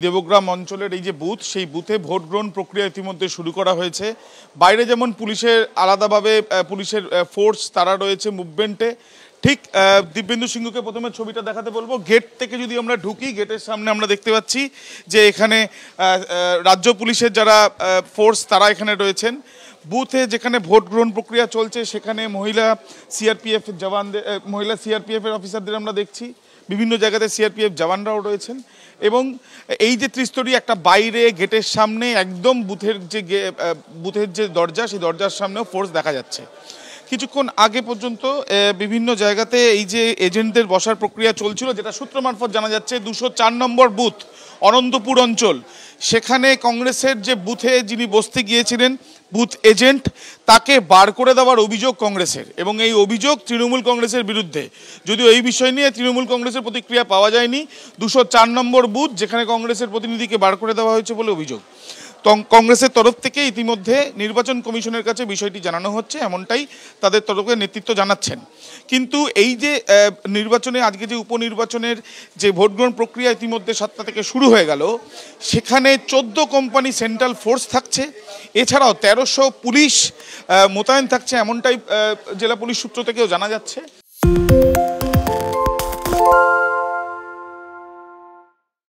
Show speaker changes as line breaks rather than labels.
দেবগ্রাম অঞ্চলের এই যে বুথ, সেই বুথে ভোট গ্রহণ প্রক্রিয়া ইতিমধ্যে শুরু করা হয়েছে। বাইরে যেমন পুলিশের আলাদাভাবে পুলিশের ফোর্স তারা রয়েছে মুভমেন্টে, ঠিক দিব্যেন্দু সিংহকে প্রথমে ছবিটা দেখাতে বলবো। গেট থেকে যদি আমরা ঢুকি, গেটের সামনে আমরা দেখতে পাচ্ছি যে এখানে রাজ্য পুলিশের যারা ফোর্স তারা এখানে রয়েছেন। বুথে যেখানে ভোট গ্রহণ প্রক্রিয়া চলছে সেখানে মহিলা সিআরপিএফের অফিসারদের আমরা দেখছি, বিভিন্ন জায়গাতে সিআরপিএফ জওয়ানরাও রয়েছেন। এবং এই যে ত্রিস্তরী একটা বাইরে গেটের সামনে একদম বুথের যে দরজা, সেই দরজার সামনেও ফোর্স দেখা যাচ্ছে। কিছুক্ষণ আগে পর্যন্ত বিভিন্ন জায়গাতে এই যে এজেন্টদের বসার প্রক্রিয়া চলছিল, যেটা সূত্র মারফত জানা যাচ্ছে 204 নম্বর বুথ অনন্তপুর অঞ্চল, সেখানে কংগ্রেসের যে বুথে যিনি বসতে গিয়েছিলেন বুথ এজেন্ট, তাকে বার করে দেওয়ার অভিযোগ কংগ্রেসের, এবং এই অভিযোগ তৃণমূল কংগ্রেসের বিরুদ্ধে। যদিও এই বিষয় নিয়ে তৃণমূল কংগ্রেসের প্রতিক্রিয়া পাওয়া যায়নি। 204 নম্বর বুথ যেখানে কংগ্রেসের প্রতিনিধিকে বার করে দেওয়া হয়েছে বলে অভিযোগ। কংগ্রেসের তরফ থেকে ইতিমধ্যে নির্বাচন কমিশনের কাছে বিষয়টি জানানো হচ্ছে, এমনটাই তাদের তরফে নেতৃত্ব জানাচ্ছেন। কিন্তু এই যে নির্বাচনে আজকে যে উপনির্বাচনের যে ভোট গ্রহণ প্রক্রিয়া ইতিমধ্যে 7টা থেকে শুরু হয়ে গেল, সেখানে 14 কোম্পানি সেন্ট্রাল ফোর্স থাকছে, এছাড়াও 1300 পুলিশ মোতায়েন থাকছে, এমনটাই জেলা পুলিশ সূত্র থেকেও জানা যাচ্ছে।